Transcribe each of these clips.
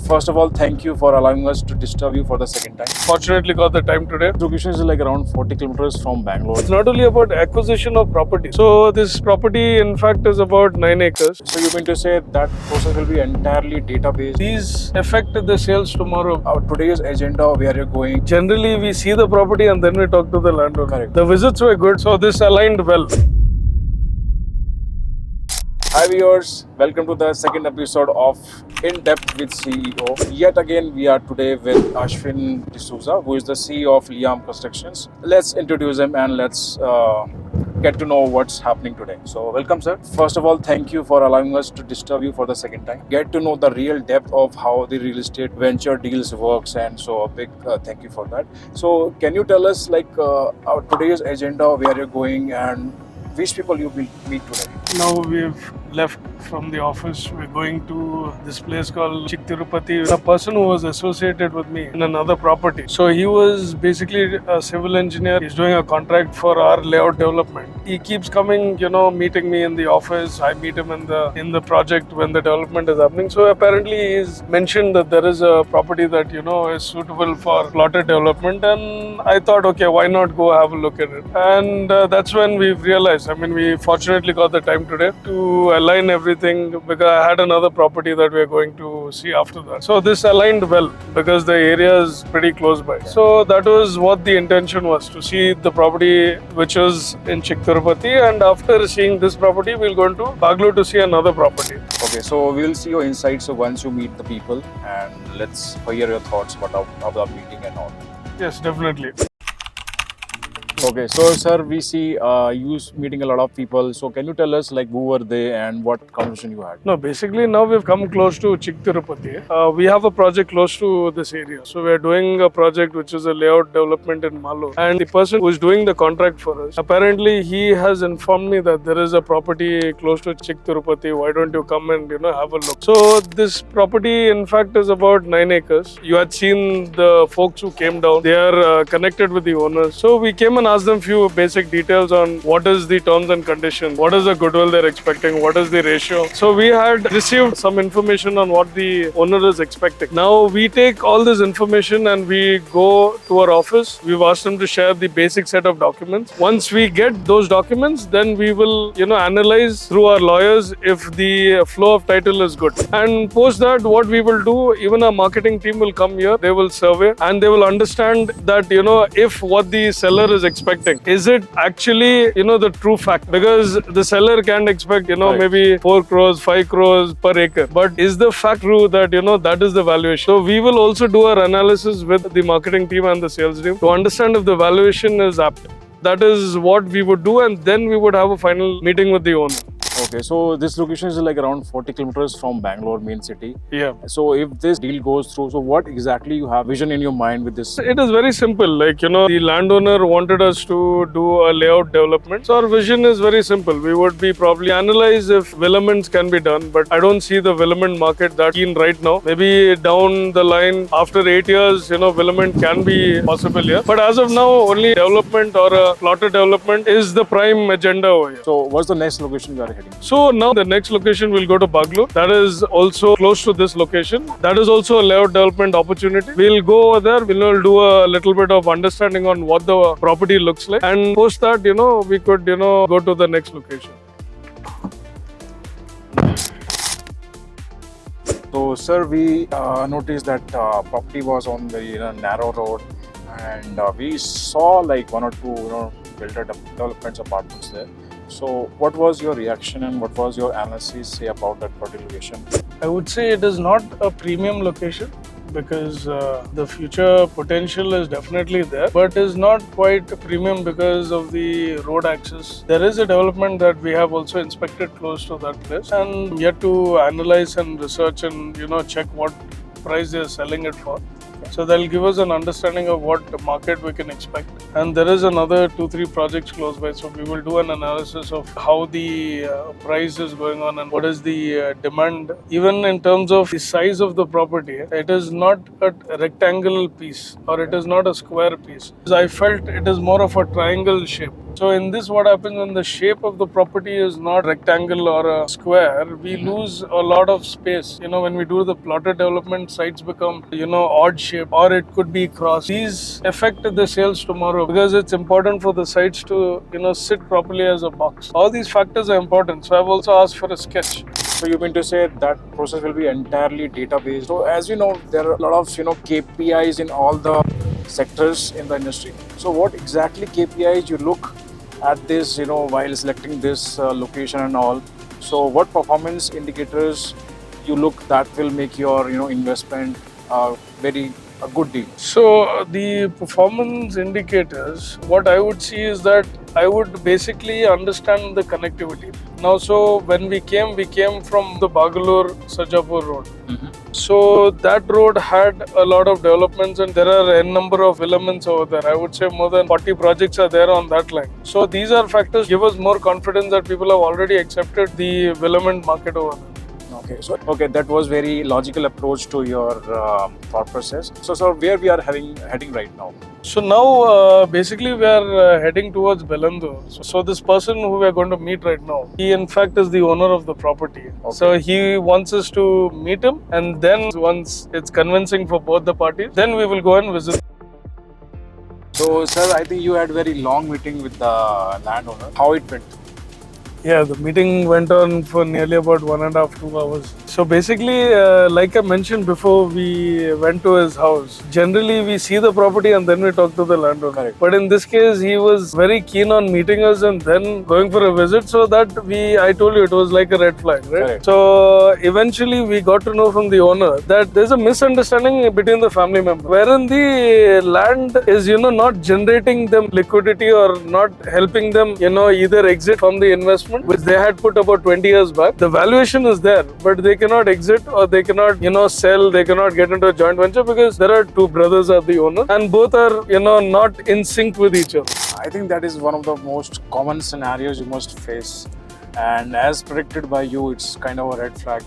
First of all, thank you for allowing us to disturb you for the second time. Fortunately got the time today. Location is like around 40 kilometers from Bangalore. It's not only about acquisition of property. So this property in fact is about 9 acres. So you mean to say that process will be entirely database? These affect the sales tomorrow. Our today's agenda, where you're going. Generally we see the property and then we talk to the landlord. Correct. The visits were good, so this aligned well. Hi viewers, welcome to the second episode of In Depth with CEO. Yet again, we are today with Ashwin D'Souza, who is the CEO of Liam Constructions. Let's introduce him and let's get to know what's happening today. So welcome sir. First of all, thank you for allowing us to disturb you for the second time. Get to know the real depth of how the real estate venture deals works, and so a big thank you for that. So can you tell us like our today's agenda, where you're going and which people you will meet today? Now we've left from the office. We're going to this place called Chiktirupati. A person who was associated with me in another property. So he was basically a civil engineer. He's doing a contract for our layout development. He keeps coming, meeting me in the office. I meet him in the project when the development is happening. So apparently he's mentioned that there is a property that, is suitable for plotted development. And I thought, okay, why not go have a look at it? And that's when we've realized, we fortunately got the time today to align everything, because I had another property that we are going to see after that. So this aligned well because the area is pretty close by. So that was what the intention was, to see the property which was in Chiktirupati, and after seeing this property we'll go into Bangalore to see another property. Okay, so we will see your insights once you meet the people, and let's hear your thoughts about the meeting and all. Yes, definitely. Okay, so sir, we see you meeting a lot of people. So can you tell us like who were they and what conversation you had? No, basically now we've come close to Chiktirupati. We have a project close to this area. So we're doing a project which is a layout development in Malo. And the person who's doing the contract for us, apparently he has informed me that there is a property close to Chiktirupati. Why don't you come and have a look? So this property in fact is about 9 acres. You had seen the folks who came down. They are connected with the owners. So we came and asked them few basic details on what is the terms and conditions, what is the goodwill they're expecting, what is the ratio. So we had received some information on what the owner is expecting. Now we take all this information and we go to our office. We've asked them to share the basic set of documents. Once we get those documents, then we will analyze through our lawyers if the flow of title is good. And post that, what we will do, even our marketing team will come here, they will survey and they will understand that if what the seller is expecting, is it actually the true fact? Because the seller can't expect Right. maybe 4 crores, 5 crores per acre, but is the fact true that that is the valuation? So we will also do our analysis with the marketing team and the sales team to understand if the valuation is apt. That is what we would do, and then we would have a final meeting with the owner. Okay, so this location is like around 40 kilometers from Bangalore main city. Yeah. So if this deal goes through, so what exactly you have vision in your mind with this? It is very simple. Like, the landowner wanted us to do a layout development. So our vision is very simple. We would be probably analyze if developments can be done, but I don't see the development market that keen right now. Maybe down the line, after 8 years, development can be possible here. But as of now, only development or a plotted development is the prime agenda over here. So what's the next location you are heading? So now the next location will go to Bangalore. That is also close to this location. That is also a layout development opportunity. We'll go over there. We'll do a little bit of understanding on what the property looks like. And post that, we could, go to the next location. So sir, we noticed that property was on the narrow road, and we saw like one or two builder developments apartments there. So what was your reaction and what was your analysis say about that particular location? I would say it is not a premium location, because the future potential is definitely there, but is not quite premium because of the road access. There is a development that we have also inspected close to that place, and yet to analyze and research and check what price they are selling it for. So that'll give us an understanding of what market we can expect. And there is another 2-3 projects close by. So we will do an analysis of how the price is going on and what is the demand. Even in terms of the size of the property, it is not a rectangular piece or it is not a square piece. I felt it is more of a triangle shape. So in this, what happens when the shape of the property is not rectangle or a square, we lose a lot of space. When we do the plotted development, sites become, odd shape, or it could be cross. These affect the sales tomorrow because it's important for the sites to, sit properly as a box. All these factors are important. So I've also asked for a sketch. So you mean to say that process will be entirely data-based? So as you know, there are a lot of KPIs in all the sectors in the industry. So what exactly KPIs you look at this, while selecting this location and all? So what performance indicators you look that will make your investment very a good deal? So the performance indicators, what I would see is that I would basically understand the connectivity. Now, so when we came from the Bagalur-Sarjapur road. So that road had a lot of developments and there are n number of elements over there. I would say more than 40 projects are there on that line. So these are factors give us more confidence that people have already accepted the Villamant market over there. Okay, that was very logical approach to your thought process. So where we are heading right now? So now basically we are heading towards Bellandur. So this person who we are going to meet right now, he in fact is the owner of the property. Okay. So he wants us to meet him, and then once it's convincing for both the parties, then we will go and visit. So sir, I think you had very long meeting with the landowner. How it went? Yeah, the meeting went on for nearly about 1.5 to 2 hours. So basically, like I mentioned before, we went to his house. Generally, we see the property and then we talk to the landowner. Correct. But in this case, he was very keen on meeting us and then going for a visit. So that I told you, it was like a red flag, right? Correct. So eventually, we got to know from the owner that there's a misunderstanding between the family members, wherein the land is, not generating them liquidity or not helping them, either exit from the investment which they had put about 20 years back. The valuation is there, but they cannot exit or they cannot, sell, they cannot get into a joint venture because there are two brothers are the owner and both are, not in sync with each other. I think that is one of the most common scenarios you must face. And as predicted by you, it's kind of a red flag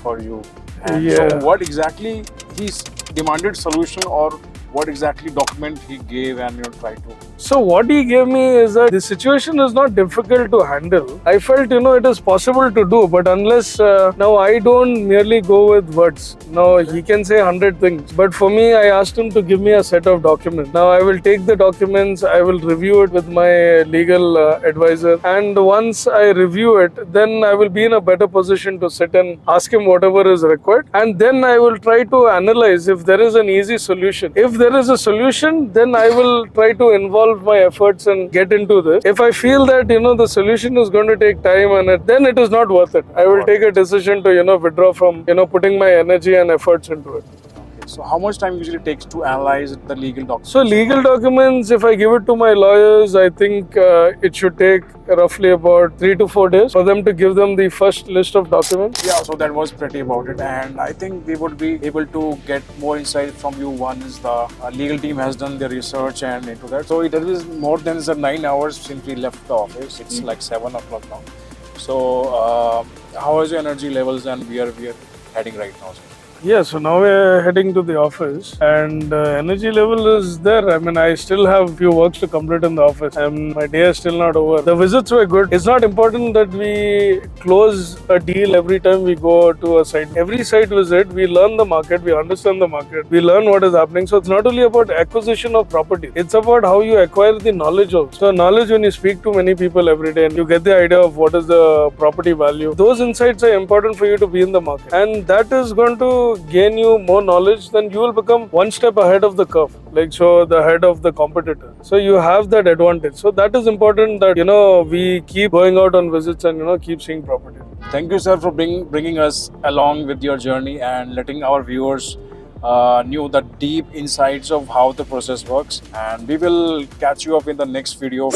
for you. And Yeah. so what exactly he's demanded solution, or what exactly document he gave and try to? So what he gave me is that the situation is not difficult to handle. I felt, it is possible to do, but unless, now I don't merely go with words. Now he can say 100 things, but for me, I asked him to give me a set of documents. Now I will take the documents, I will review it with my legal advisor, and once I review it, then I will be in a better position to sit and ask him whatever is required, and then I will try to analyze if there is an easy solution. If there is a solution, then I will try to involve my efforts and get into this. If I feel that the solution is going to take time and then it is not worth it, I will take a decision to withdraw from putting my energy and efforts into it. So how much time usually takes to analyze the legal documents? So legal documents, if I give it to my lawyers, I think it should take roughly about 3 to 4 days for them to give them the first list of documents. Yeah, so that was pretty about it, and I think we would be able to get more insight from you once the legal team has done their research and into that. So it is more than 9 hours since we left the office. It's like 7 o'clock now. So how is your energy levels and where we are heading right now? Yeah, so now we're heading to the office and energy level is there. I mean, I still have few works to complete in the office and my day is still not over. The visits were good. It's not important that we close a deal every time we go to a site. Every site visit, we learn the market, we understand the market, we learn what is happening. So it's not only about acquisition of property, it's about how you acquire the knowledge of. So knowledge, when you speak to many people every day and you get the idea of what is the property value, those insights are important for you to be in the market. And that is going to gain you more knowledge, then you will become one step ahead of the curve, the head of the competitor. So you have that advantage. So that is important that we keep going out on visits and keep seeing property. Thank you, sir, for bringing us along with your journey and letting our viewers knew the deep insights of how the process works. And we will catch you up in the next video.